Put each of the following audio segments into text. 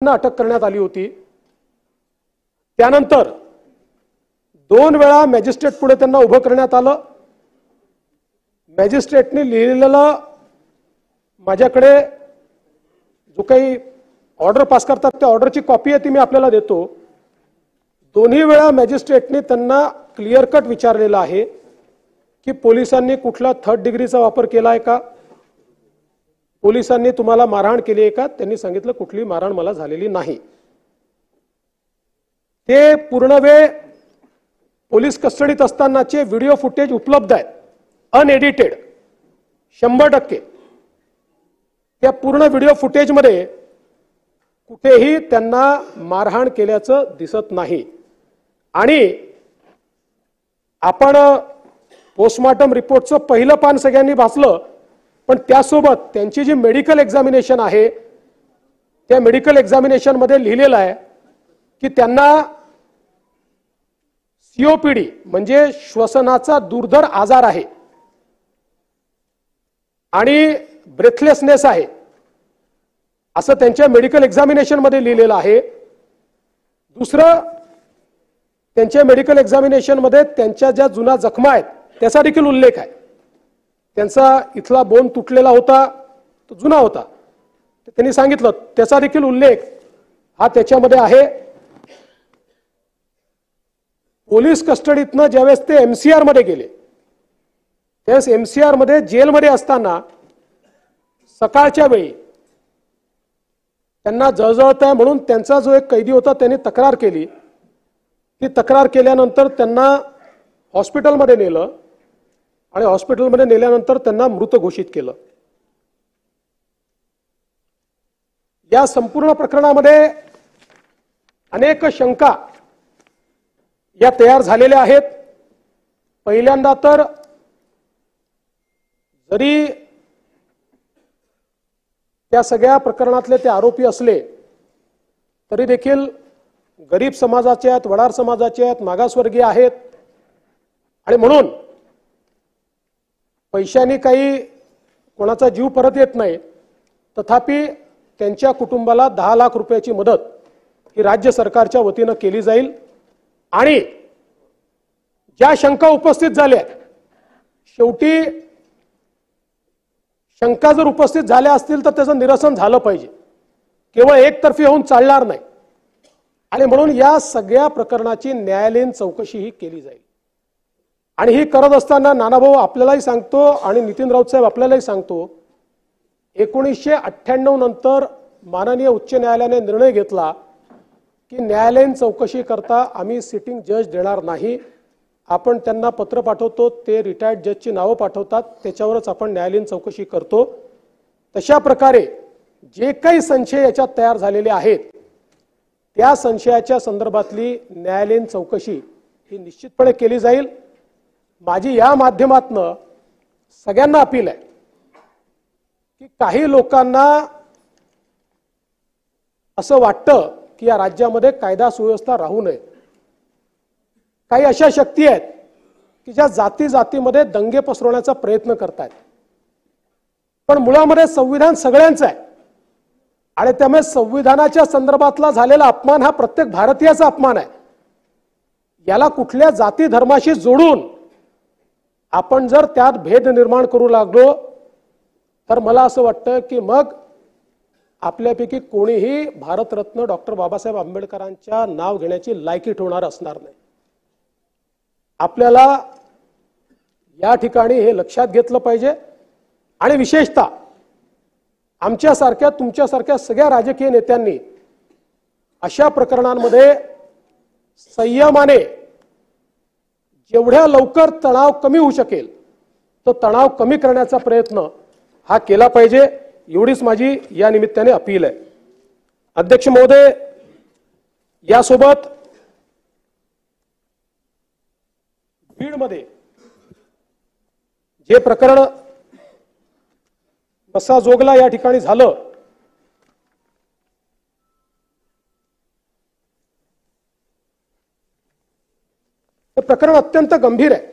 त्यांना अटक करण्यात आली होती। त्यानंतर 2 वेळा मॅजिस्ट्रेट पुढे त्यांना उभं करण्यात आलं। मॅजिस्ट्रेटने लिहिलेलं माझ्याकडे जो काही ऑर्डर पास करतात त्या ऑर्डरची कॉपी आहे ती मी आपल्याला देतो। दोन्ही वेळा मॅजिस्ट्रेटने त्यांना क्लिअर कट विचारलेलं आहे की पोलिसांनी कुठला 3rd डिग्रीचा वापर केला आहे का, पोलिसांनी तुम्हाला मारहाण केली आहे का। त्यांनी सांगितलं कुठली मारहाण मला झालेली नाही। ते पूर्ण वेळ पोलीस कस्टडीत असतानाचे व्हिडिओ फुटेज उपलब्ध आहेत, अनएडिटेड 100%। त्या पूर्ण व्हिडिओ फुटेजमध्ये कुठेही त्यांना मारहाण केल्याचं दिसत नाही। आणि आपण पोस्टमॉर्टम रिपोर्टचं पहिलं पान सगळ्यांनी वाचलं, पण त्यासोबत त्यांची जी मेडिकल एक्झामिनेशन आहे त्या मेडिकल एक्झामिनेशन मध्ये लिहिलेलं आहे की त्यांना सीओपीडी म्हणजे श्वसनाचा दुर्धर आजार आहे आणि ब्रेथलेसनेस आहे असं त्यांच्या मेडिकल एक्झामिनेशन मध्ये लिहिलेलं आहे। दुसरं, त्यांच्या मेडिकल एक्झामिनेशन मध्ये त्यांच्या ज्या जुना जखमा आहेत त्याचा देखील उल्लेख आहे। त्यांचा इथला बोन तुटलेला होता, तो जुना होता, त्यांनी सांगितलं त्याचा देखील उल्लेख हा त्याच्यामध्ये आहे। पोलीस कस्टडीतनं ज्यावेळेस ते एमसीआर मध्ये गेले त्यावेळेस एमसीआर मध्ये जेलमध्ये असताना सकाळच्या वेळी त्यांना जळजळत आहे म्हणून त्यांचा जो एक कैदी होता त्यांनी तक्रार केली। ती तक्रार केल्यानंतर त्यांना हॉस्पिटलमध्ये नेलं आणि हॉस्पिटलमध्ये नेल्यानंतर त्यांना मृत घोषित केलं। या संपूर्ण प्रकरणामध्ये अनेक शंका या तयार झालेल्या आहेत। पहिल्यांदा तर जरी त्या सगळ्या प्रकरणातले ते आरोपी असले तरी देखील गरीब समाजाचे आहेत, वडार समाजाचे आहेत, मागासवर्गीय आहेत आणि म्हणून पैशाने काही कोणाचा जीव परत येत नाही। तथापि त्यांच्या कुटुंबाला 10 लाख रुपयाची मदत ही राज्य सरकारच्या वतीने केली जाईल। आणि ज्या शंका उपस्थित झाल्या शेवटी शंका जर उपस्थित झाल्या असतील तर त्याचं निरसन झालं पाहिजे, केवळ एकतर्फी होऊन चालणार नाही। आणि म्हणून या सगळ्या प्रकरणाची न्यायालयीन चौकशी ही केली जाईल। आणि ही करत असताना नानाभाऊ आपल्यालाही सांगतो आणि नितीन राऊत साहेब आपल्यालाही सांगतो, 1998 नंतर माननीय उच्च न्यायालयाने निर्णय घेतला की न्यायालयीन चौकशी करता आम्ही सिटिंग जज देणार नाही। आपण त्यांना पत्र पाठवतो, ते रिटायर्ड जजची नावं पाठवतात, त्याच्यावरच आपण न्यायालयीन चौकशी करतो। तशा प्रकारे जे काही संशय याच्यात तयार झालेले आहेत त्या संशयाच्या संदर्भातली न्यायालयीन चौकशी ही निश्चितपणे केली जाईल। माझी या माध्यमातून सगळ्यांना अपील आहे की काही लोकांना असं वाटतं की या राज्यामध्ये कायदा सुव्यवस्था राहू नये। काही अशा शक्ती आहेत की ज्या जाती जातीमध्ये दंगे पसरवण्याचा प्रयत्न करतात, पण मुळामध्ये संविधान सगळ्यांचं आहे आणि त्यामुळे संविधानाच्या संदर्भातला झालेला अपमान हा प्रत्येक भारतीयाचा अपमान आहे। याला कुठल्या जाती धर्माशी जोडून आपण जर त्यात भेद निर्माण करू लागलो तर मला असं वाटतं की मग आपल्यापैकी कोणीही भारतरत्न डॉक्टर बाबासाहेब आंबेडकरांच्या नाव घेण्याची लायकी ठेवणार असणार नाही। आपल्याला या ठिकाणी हे लक्षात घेतलं पाहिजे आणि विशेषतः आमच्यासारख्या तुमच्यासारख्या सगळ्या राजकीय नेत्यांनी अशा प्रकरणांमध्ये संयमाने जेवढ्या लवकर तणाव कमी होऊ शकेल तो तणाव कमी करण्याचा प्रयत्न हा केला पाहिजे। एवढीच माझी या निमित्ताने अपील आहे। अध्यक्ष महोदय, यासोबत बीडमध्ये जे प्रकरण बसा जोगला या ठिकाणी झालं ते प्रकरण अत्यंत गंभीर आहे।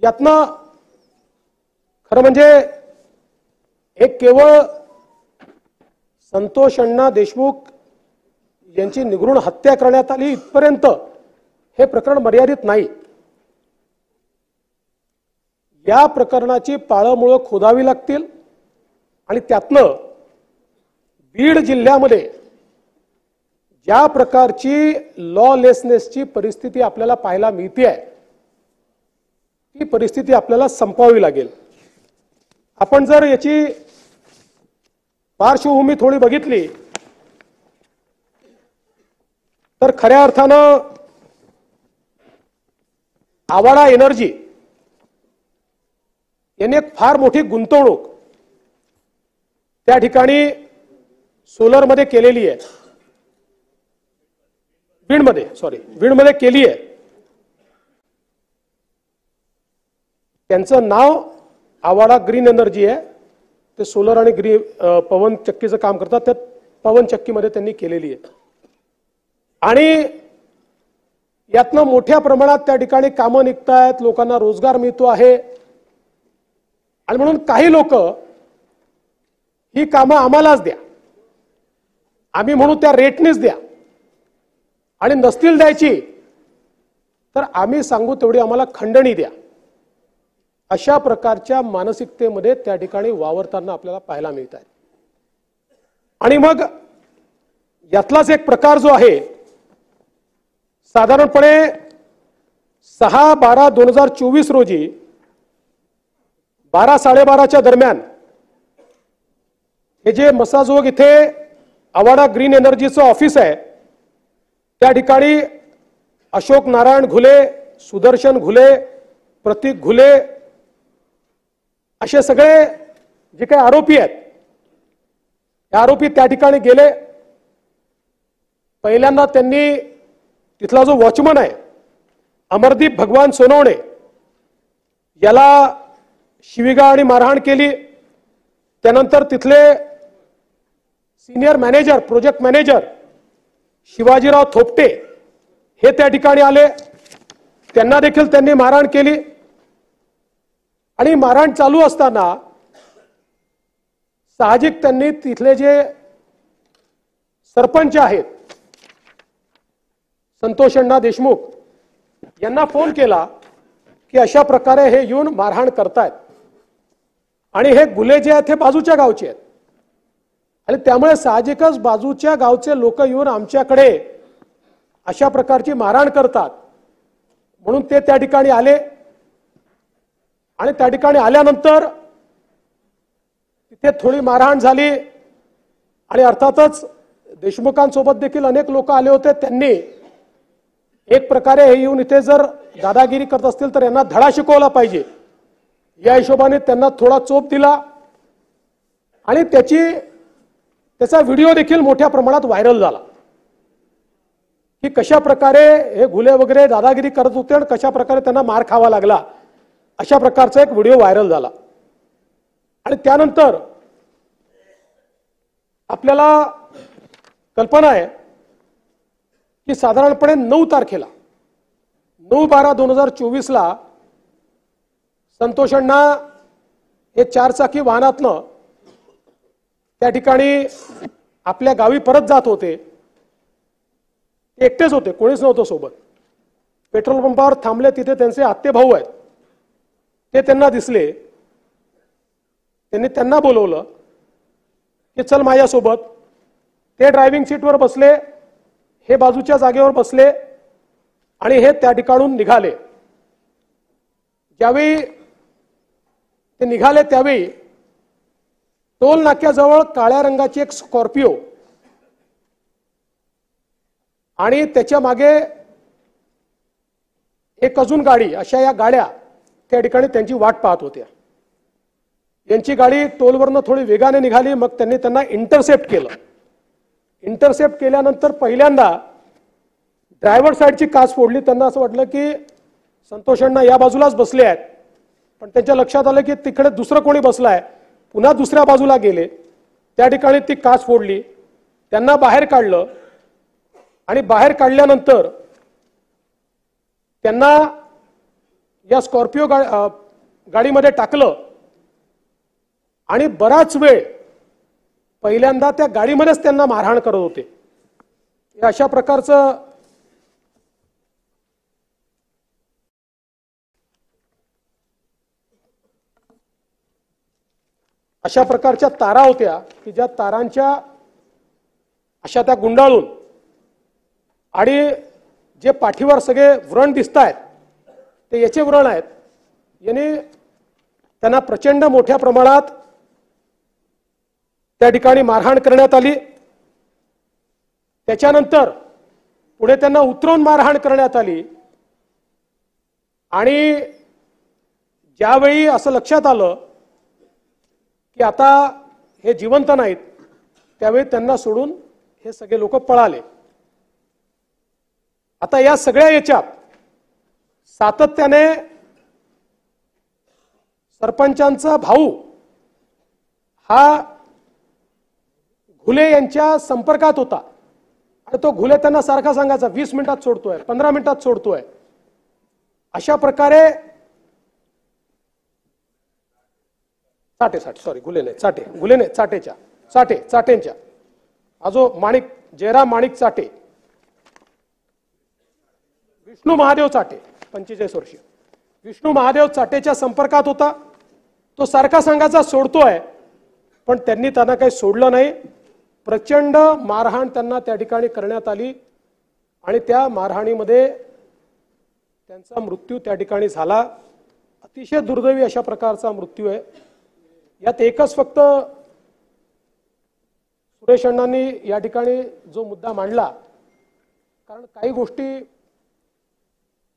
यातनं खरं म्हणजे एक केवळ संतोष अण्णा देशमुख यांची निगृण हत्या करण्यात आली इथपर्यंत हे प्रकरण मर्यादित नाही. या प्रकरणाची पाळंमुळं खोदावी लागतील आणि त्यातनं बीड जिल्ह्यामध्ये ज्या प्रकारची लॉलेसनेसची परिस्थिती आपल्याला पाहायला मिळते आहे ती परिस्थिती आपल्याला संपवावी लागेल. आपण जर याची पार्श्वभूमी थोडी बघितली तर खऱ्या अर्थानं आवाडा एनर्जी यांनी एक फार मोठी गुंतवणूक त्या ठिकाणी सोलरमध्ये केलेली आहे. बीडमध्ये केली आहे. त्यांचं नाव आवाडा ग्रीन एनर्जी आहे. ते सोलर आणि पवन चक्कीचं काम करतात. त्या पवन चक्कीमध्ये त्यांनी केलेली आहे आणि यातनं मोठ्या प्रमाणात त्या ठिकाणी कामं निघतायत, लोकांना रोजगार मिळतो आहे. आणि म्हणून काही लोक ही कामं आम्हालाच द्या, आम्ही म्हणू त्या रेटनेच द्या आणि नसतील द्यायची तर आम्ही सांगू तेवढी आम्हाला खंडणी द्या, अशा प्रकारच्या मानसिकतेमध्ये त्या ठिकाणी वावरताना आपल्याला पाहायला मिळत आहे. आणि मग यातलाच एक प्रकार जो आहे, साधारणपणे 6/12/2024 रोजी 12-12:30च्या दरम्यान हे जे मसाजोग इथे आवाडा ग्रीन एनर्जीचं ऑफिस आहे त्या ठिकाणी अशोक नारायण घुले, सुदर्शन घुले, प्रतीक घुले असे सगळे जे काही आरोपी आहेत हे आरोपी त्या ठिकाणी गेले. पहिल्यांदा त्यांनी तिथला जो वॉचमन आहे अमरदीप भगवान सोनवणे याला शिवीगाळ आणि मारहाण केली. त्यानंतर तिथले senior manager, project manager Shivajirao Thopte हे त्या ठिकाणी आले. त्यांना देखील त्यांनी मारहाण केली आणि मारहाण चालू असताना साहजिक त्यांनी तिथले जे सरपंच आहेत संतोष अण्णा देशमुख यांना फोन केला की अशा प्रकारे हे येऊन मारहाण करतायत आणि हे गुले जे आहेत हे बाजूच्या गावचे आहेत आणि त्यामुळे साहजिकच बाजूच्या गावचे लोक येऊन आमच्याकडे अशा प्रकारची मारहाण करतात. म्हणून ते त्या ठिकाणी आले आणि त्या ठिकाणी आल्यानंतर तिथे थोडी मारहाण झाली आणि अर्थातच देशमुखांसोबत देखील अनेक लोक आले होते. त्यांनी एक प्रकारे हे येऊन इथे जर दादागिरी करत असतील तर यांना धडा शिकवला पाहिजे या हिशोबाने त्यांना थोडा चोप दिला आणि त्याचा व्हिडिओ देखील मोठ्या प्रमाणात व्हायरल झाला की कशा प्रकारे हे घुले वगैरे दादागिरी करत होते आणि कशा प्रकारे त्यांना मार खावा लागला अशा प्रकारचा एक व्हिडिओ व्हायरल झाला. आणि त्यानंतर आपल्याला कल्पना आहे की साधारणपणे 9 तारखेला 9/12/2024 संतोष अण्णा हे 4-चाकी वाहनातनं त्या ठिकाणी आपल्या गावी परत जात होते. ते एकटेच होते, कोणीच नव्हतं सोबत. पेट्रोल पंपावर थांबले. तिथे त्यांचे आत्ते भाऊ आहेत ते त्यांना दिसले. त्यांनी त्यांना बोलवलं की चल माझ्यासोबत. ते ड्रायव्हिंग सीटवर बसले, हे बाजूच्या जागेवर बसले आणि हे त्या ठिकाणून निघाले. ज्यावेळी ते निघाले त्यावेळी टोल नाक्याजवळ काळ्या रंगाची एक स्कॉर्पिओ आणि त्याच्या मागे एक अजून गाडी, अशा या गाड्या त्या ठिकाणी त्यांची वाट पाहत होत्या. यांची गाडी टोलवरनं थोडी वेगाने निघाली. मग त्यांनी त्यांना इंटरसेप्ट केलं. इंटरसेप्ट केल्यानंतर पहिल्यांदा ड्रायव्हर साईडची काच फोडली. त्यांना असं वाटलं की संतोष अण्णा या बाजूलाच बसले आहेत, पण त्यांच्या लक्षात आलं की तिकडे दुसरं कोणी बसलाय. पुन्हा दुसऱ्या बाजूला गेले, त्या ठिकाणी ती काच फोडली. त्यांना बाहेर काढलं आणि बाहेर काढल्यानंतर त्यांना या स्कॉर्पिओ गाडीमध्ये टाकलं आणि बराच वेळ पहिल्यांदा त्या गाडीमध्येच त्यांना मारहाण करत होते। अशा प्रकारचं अशा प्रकारच्या तारा होत्या की ज्या तारांच्या अशा त्या गुंडाळून आणि जे पाठीवर सगळे व्रण दिसतायत ते याचे व्रण आहेत। याने त्यांना प्रचंड मोठ्या प्रमाणात त्या ठिकाणी मारहाण करण्यात आली। त्याच्यानंतर पुढे त्यांना उतरवून मारहाण करण्यात आली आणि ज्यावेळी असं लक्षात आलं की आता हे जिवंत नाहीत त्यावेळी त्यांना सोडून हे सगळे लोक पळाले। आता या सगळ्या याच्यात सातत्याने सरपंचांचा भाऊ हा घुले यांच्या संपर्कात होता आणि तो घुले त्यांना सारखा सांगायचा 20 मिनिटात सोडतोय, 15 मिनिटात सोडतोय। अशा प्रकारे चाटेंच्या आजो माणिक जयराम माणिक चाटे, विष्णू महादेव चाटे 45 वर्षीय विष्णू महादेव चाटेच्या संपर्कात होता। तो सारखा सांगायचा सोडतोय, पण त्यांनी त्यांना काही सोडलं नाही। प्रचंड मारहाण त्यांना त्या ठिकाणी करण्यात आली आणि त्या मारहाणीमध्ये त्यांचा मृत्यू त्या ठिकाणी झाला। अतिशय दुर्दैवी अशा प्रकारचा मृत्यू आहे। यात एकच फक्त सुरेश अण्णांनी या ठिकाणी जो मुद्दा मांडला, कारण काही गोष्टी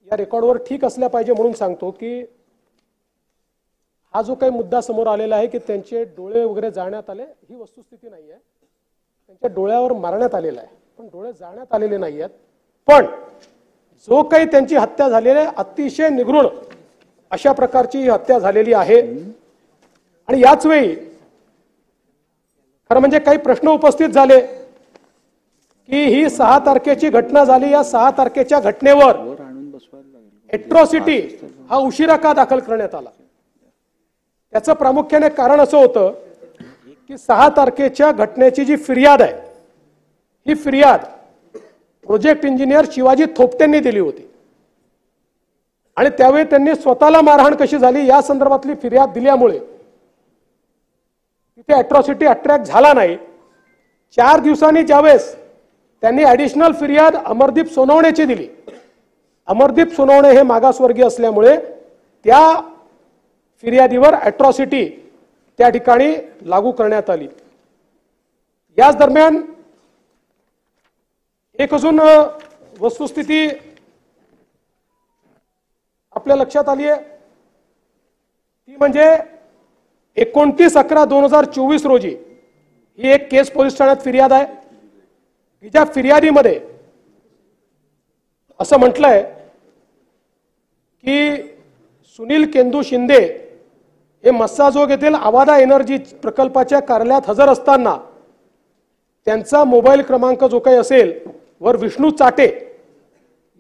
या रेकॉर्डवर ठीक असल्या पाहिजे म्हणून सांगतो की हा जो काही मुद्दा समोर आलेला आहे की त्यांचे डोळे वगैरे जाळण्यात आले, ही वस्तुस्थिती नाही आहे। त्यांच्या डोळ्यावर मारण्यात आलेला आहे, पण डोळे जाळण्यात आलेले नाही आहेत। पण जो काही त्यांची हत्या झालेली आहे अतिशय निगृढ अशा प्रकारची ही हत्या झालेली आहे। आणि याच वेळी खरं म्हणजे काही प्रश्न उपस्थित झाले की ही 6 तारखेची घटना झाली, या 6 तारखेच्या घटनेवर एट्रॉसिटी हा उशिरा का दाखल करण्यात आला। त्याचं प्रामुख्याने कारण असं होतं की 6 तारखेच्या घटनेची जी फिर्याद आहे ही फिर्याद प्रोजेक्ट इंजिनियर शिवाजी थोपटेंनी दिली होती आणि त्यावेळी त्यांनी स्वतःला मारहाण कशी झाली या संदर्भातली फिर्याद दिल्यामुळे तिथे अट्रॉसिटी अट्रॅक्ट झाला नाही। 4 दिवसांनी ज्यावेळेस त्यांनी ॲडिशनल फिर्याद अमरदीप सोनवणेची दिली, अमरदीप सोनवणे हे मागासवर्गीय असल्यामुळे त्या फिर्यादीवर अट्रॉसिटी त्या ठिकाणी लागू करण्यात आली। याच दरम्यान एक अजून वस्तुस्थिती आपल्या लक्षात आली आहे, ती म्हणजे 29/11/2024 रोजी ही एक केस पोलीस ठाण्यात फिर्याद आहे की ज्या फिर्यादीमध्ये असं म्हटलंय की सुनील केंदू शिंदे हे मस्साजोग येथील आवादा एनर्जी प्रकल्पाच्या कार्यालयात हजर असताना त्यांचा मोबाईल क्रमांक जो काही असेल वर विष्णू चाटे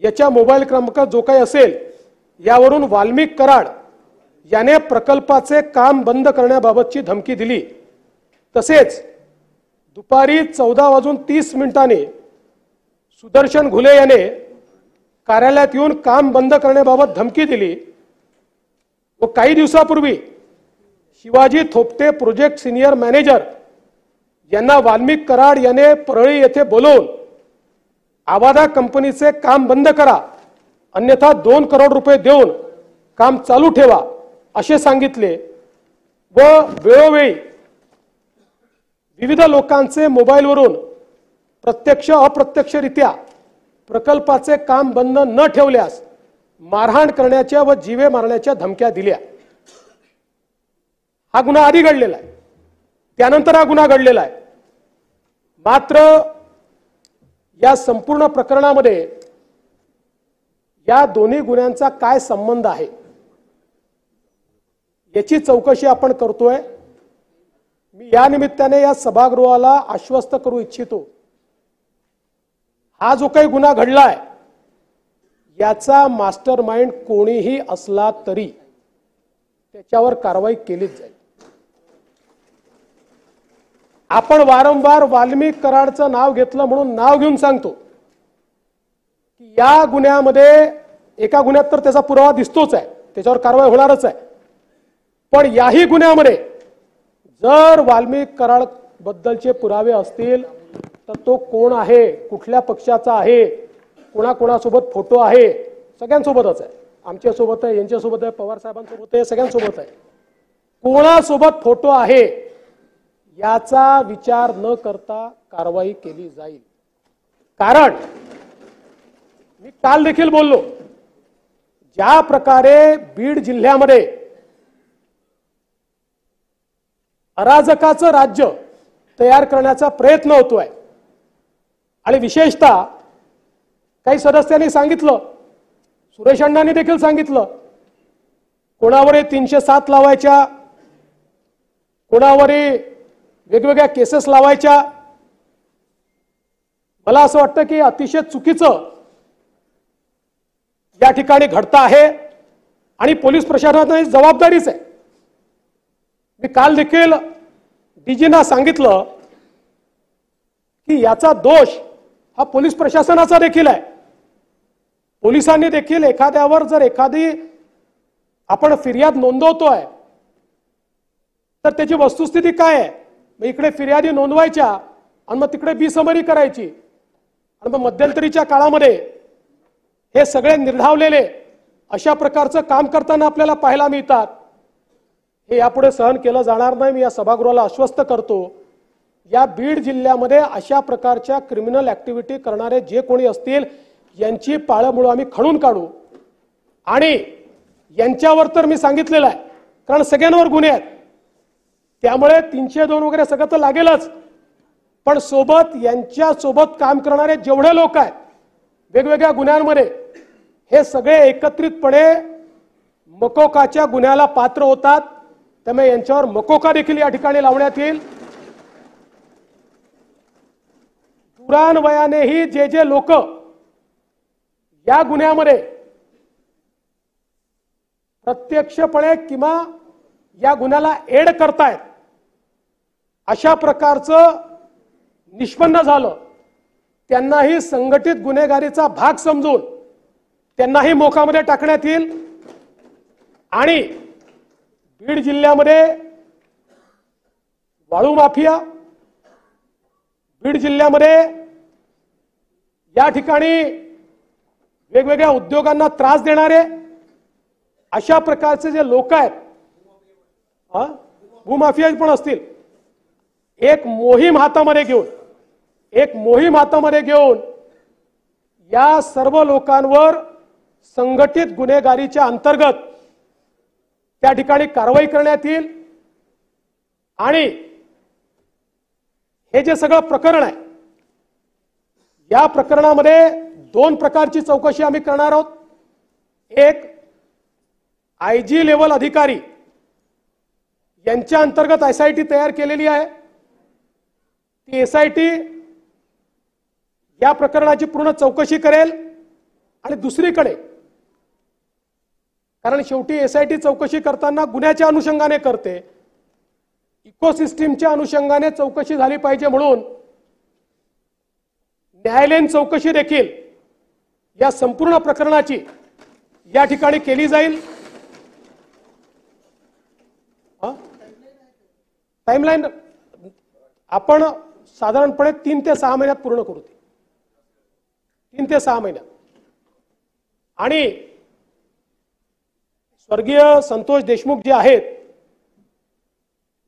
याच्या मोबाईल क्रमांक जो काही असेल यावरून वाल्मिक कराड याने प्रकल्पाचे काम बंद करण्याबाबतची धमकी दिली। तसेच दुपारी 14:30 सुदर्शन घुले याने कार्यालयात येऊन काम बंद करण्याबाबत धमकी दिली व काही दिवसापूर्वी Shivaji Thopte project senior manager यांना वाल्मिक कराड याने परळी येथे बोलवून आवादा कंपनीचे काम बंद करा अन्यथा 2 करोड रुपये देऊन काम चालू ठेवा असे सांगितले व वेळोवेळी विविध लोकांचे मोबाईलवरून प्रत्यक्ष अप्रत्यक्षरित्या प्रकल्पाचे काम बंद न ठेवल्यास मारहाण करण्याच्या व जीवे मारण्याच्या धमक्या दिल्या। हा गुन्हा आधी घडलेला आहे, त्यानंतर हा गुन्हा घडलेला आहे। मात्र या संपूर्ण प्रकरणामध्ये या दोन्ही गुन्ह्यांचा काय संबंध आहे याची चौकशी आपण करतोय। मी या निमित्ताने या सभागृहाला आश्वस्त करू इच्छितो, हा जो काही गुन्हा घडलाय याचा मास्टरमाइंड कोणीही असला तरी त्याच्यावर कारवाई केलीच जाईल। आपण वारंवार वाल्मिक कराडचं नाव घेतलं म्हणून नाव घेऊन सांगतो की या गुन्ह्यामध्ये एका गुन्ह्यात तर त्याचा पुरावा दिसतोच आहे, त्याच्यावर कारवाई होणारच आहे, पण याही गुन्ह्यामध्ये जर वाल्मिक कराड बद्दलचे पुरावे असतील तर तो कोण आहे, कुठल्या पक्षाचा आहे, कोणाकोणासोबत फोटो आहे, सगळ्यांसोबतच आहे, आमच्यासोबत आहे, यांच्यासोबत आहे, पवार साहेबांसोबत आहे, सगळ्यांसोबत आहे, कोणासोबत फोटो आहे याचा विचार न करता कारवाई केली जाईल. कारण मी काल देखील बोललो, ज्या प्रकारे बीड जिल्ह्यामध्ये अराजकाचं राज्य तयार करण्याचा प्रयत्न होतोय आणि विशेषतः काही सदस्यांनी सांगितलं, सुरेश अण्णांनी देखील सांगितलं, कोणावरही 307 लावायच्या, कोणावरही वेगवेगळ्या केसेस लावायच्या. मला असं वाटतं की अतिशय चुकीचं या ठिकाणी घडतं आहे आणि पोलीस प्रशासनाची जबाबदारीच आहे. मी काल देखील डीजींना सांगितलं की याचा दोष हा पोलीस प्रशासनाचा देखील आहे. पोलिसांनी देखील एखाद्यावर जर एखादी आपण फिर्याद नोंदवतोय तर त्याची वस्तुस्थिती काय आहे, मग इकडे फिर्यादी नोंदवायच्या आणि मग तिकडे बिसमरी करायची आणि मग मध्यंतरीच्या काळामध्ये हे सगळे निर्ढावलेले अशा प्रकारचं काम करताना आपल्याला पाहायला मिळतात. हे यापुढे सहन केलं जाणार नाही. मी या सभागृहाला आश्वस्त करतो, या बीड जिल्ह्यामध्ये अशा प्रकारच्या क्रिमिनल ऍक्टिव्हिटी करणारे जे कोणी असतील यांची पाळंमुळं आम्ही खणून काढू आणि यांच्यावर तर मी सांगितलेलं आहे, कारण सगळ्यांवर गुन्हे आहेत, त्यामुळे 302 वगैरे सगळं तर लागेलच, पण सोबत यांच्या सोबत काम करणारे जेवढे लोक आहेत वेगवेगळ्या गुन्ह्यांमध्ये, हे सगळे एकत्रितपणे मकोकाच्या गुन्ह्याला पात्र होतात. त्यामुळे यांच्यावर मकोका देखील या ठिकाणी लावण्यात येईल. दुरान्वयानेही जे जे लोक या गुन्ह्यामध्ये प्रत्यक्षपणे किंवा या गुन्ह्याला एड करतायत अशा प्रकारचं निष्पन्न झालं, त्यांनाही संघटित गुन्हेगारीचा भाग समजून त्यांनाही मोकामध्ये टाकण्यात येईल. आणि बीड जिल्ह्यामध्ये वाळू माफिया, बीड जिल्ह्यामध्ये या ठिकाणी वेगवेगळ्या उद्योगांना त्रास देणारे अशा प्रकारचे जे लोक आहेत, भूमाफिया पण असतील, एक मोहीम हातामध्ये घेऊन या सर्व लोकांवर संघटित गुन्हेगारीच्या अंतर्गत त्या ठिकाणी कारवाई करण्यात येईल. आणि हे जे सगळं प्रकरण आहे, या प्रकरणामध्ये 2 प्रकारची चौकशी आम्ही करणार आहोत. एक आयजी लेवल अधिकारी यांच्या अंतर्गत एसआयटी तयार केलेली आहे. ती एसआयटी या प्रकरणाची पूर्ण चौकशी करेल. आणि दुसरीकडे, कारण शेवटी एसआयटी चौकशी करताना गुन्ह्याच्या अनुषंगाने करते, इकोसिस्टीमच्या अनुषंगाने चौकशी झाली पाहिजे म्हणून न्यायालयीन चौकशी देखील या संपूर्ण प्रकरणाची या ठिकाणी केली जाईल. टाइमलाईन आपण साधारणपणे 3 ते 6 महिन्यात पूर्ण करू. 3 ते 6 महिन्यात. आणि स्वर्गीय संतोष देशमुख जे आहेत,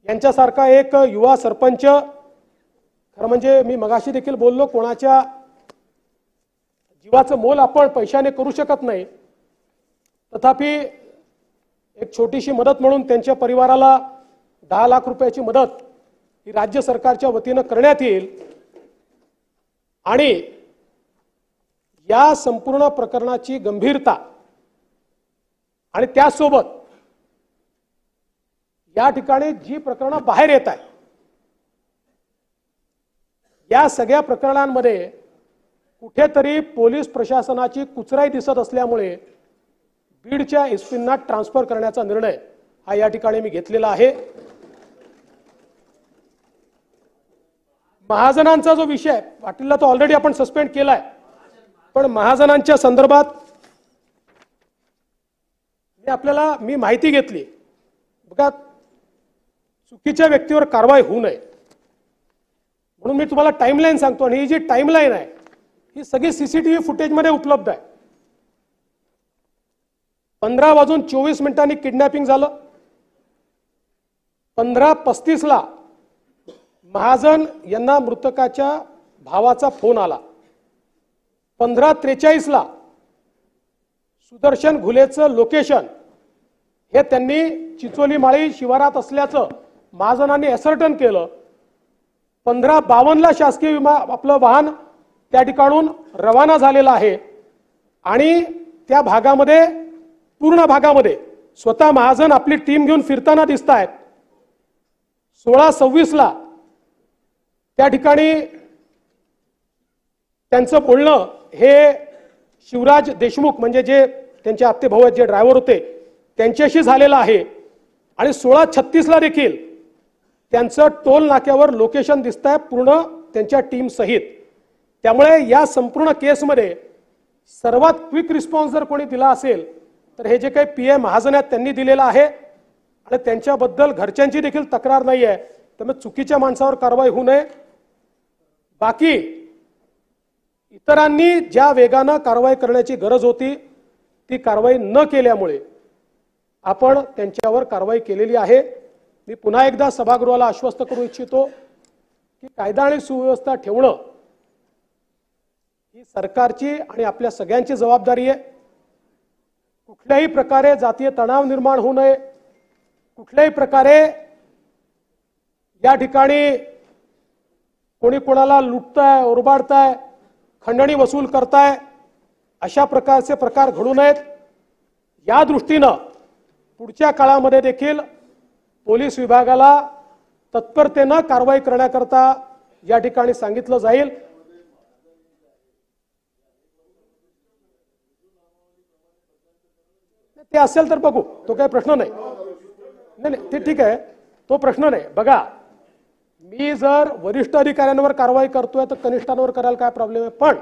यांच्यासारखा एक युवा सरपंच, खरं म्हणजे मी मगाशी देखील बोललो, कोणाच्या जीवाचं मोल आपण पैशाने करू शकत नाही, तथापि एक छोटीशी मदत म्हणून त्यांच्या परिवाराला 10 लाख रुपयाची मदत ही राज्य सरकारच्या वतीनं करण्यात येईल. आणि या संपूर्ण प्रकरणाची गंभीरता आणि त्यासोबत या ठिकाणी जी प्रकरणं बाहेर येत आहेत, या सगळ्या प्रकरणांमध्ये कुठेतरी पोलीस प्रशासनाची कुचराई दिसत असल्यामुळे बीडच्या एसपींना ट्रान्सफर करण्याचा निर्णय हा या ठिकाणी मी घेतलेला आहे. महाजनांचा जो विषय आहे, पाटीलला तो ऑलरेडी आपण सस्पेंड केलाय, पण महाजनांच्या संदर्भात मी माहिती घेतली. बघा, चुकीच्या व्यक्तीवर कारवाई होऊ नये म्हणून मी तुम्हाला टाइमलाईन सांगतो, आणि ही जी टाइमलाईन आहे ही सगळी सीसीटीव्ही फुटेजमध्ये उपलब्ध आहे. 15:24 किडनॅपिंग झालं. 15:35 महाजन यांना मृतकाच्या भावाचा फोन आला. 15:43 सुदर्शन घुलेचं लोकेशन हे त्यांनी चिचोली माळी शिवारात असल्याचं महाजनांनी असर्टन केलं. 15:52 शासकीय आपलं वाहन त्या ठिकाणून रवाना झालेलं आहे आणि त्या भागामध्ये, पूर्ण भागामध्ये स्वतः महाजन आपली टीम घेऊन फिरताना दिसत आहेत. 16:26 त्या ठिकाणी त्यांचं बोलणं हे शिवराज देशमुख म्हणजे जे त्यांचे आत्ते भाऊ आहेत, जे ड्रायव्हर होते, त्यांच्याशी झालेलं आहे. आणि 16:36 देखील त्यांचं टोल नाक्यावर लोकेशन दिसत आहे पूर्ण त्यांच्या टीम सहित. त्यामुळे या संपूर्ण केसमध्ये सर्वात क्विक रिस्पॉन्स जर कोणी दिला असेल तर हे जे काही पीए महाजन आहेत त्यांनी दिलेला आहे. आणि त्यांच्याबद्दल घरच्यांची देखील तक्रार नाही आहे. त्यामुळे चुकीच्या माणसावर कारवाई होऊ नये. बाकी इतरांनी ज्या वेगानं कारवाई करण्याची गरज होती ती कारवाई न केल्यामुळे आपण त्यांच्यावर कारवाई केलेली आहे. मी पुन्हा एकदा सभागृहाला आश्वस्त करू इच्छितो की कायदा आणि सुव्यवस्था ठेवणं ही सरकारची आणि आपल्या सगळ्यांची जबाबदारी आहे. कुठल्याही प्रकारे जातीय तणाव निर्माण होऊ नये, कुठल्याही प्रकारे या ठिकाणी कोणी कोणाला लुटताय, ओरबाडताय, खंडणी वसूल करताय, अशा प्रकारचे प्रकार घडू नयेत. या दृष्टीनं पुढच्या काळामध्ये देखील पोलीस विभागाला तत्परतेनं कारवाई करण्याकरता या ठिकाणी सांगितलं जाईल. ते असेल तर बघू, तो काही प्रश्न नाही. नाही ते ठीक आहे, तो प्रश्न नाही. बघा, मी जर वरिष्ठ अधिकाऱ्यांवर कारवाई करतोय तर कनिष्ठांवर करायला काय प्रॉब्लेम आहे. पण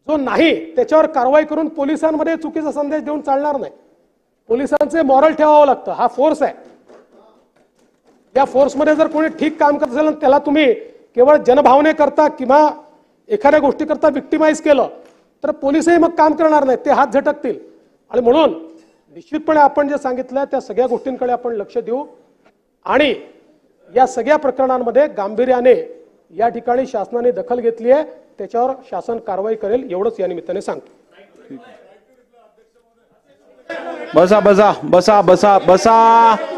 जो नाही त्याच्यावर कारवाई करून पोलिसांमध्ये चुकीचा संदेश देऊन चालणार नाही. पोलिसांचे मॉरल ठेवावं लागतं. हा फोर्स आहे. या फोर्समध्ये जर कोणी ठीक काम करत असेल त्याला तुम्ही केवळ जनभावने करता किंवा एखाद्या गोष्टी करता विक्टिमाइज केलं तर पोलिसही मग काम करणार नाहीत, ते हात झटकतील. आणि म्हणून निश्चितपणे आपण जे सांगितलं त्या सगळ्या गोष्टींकडे आपण लक्ष देऊ आणि या सगळ्या प्रकरणांमध्ये गांभीर्याने या ठिकाणी शासनाने दखल घेतली आहे, त्याच्यावर शासन कारवाई करेल एवढंच या निमित्ताने सांगतो. बसा बसा बसा बसा बसा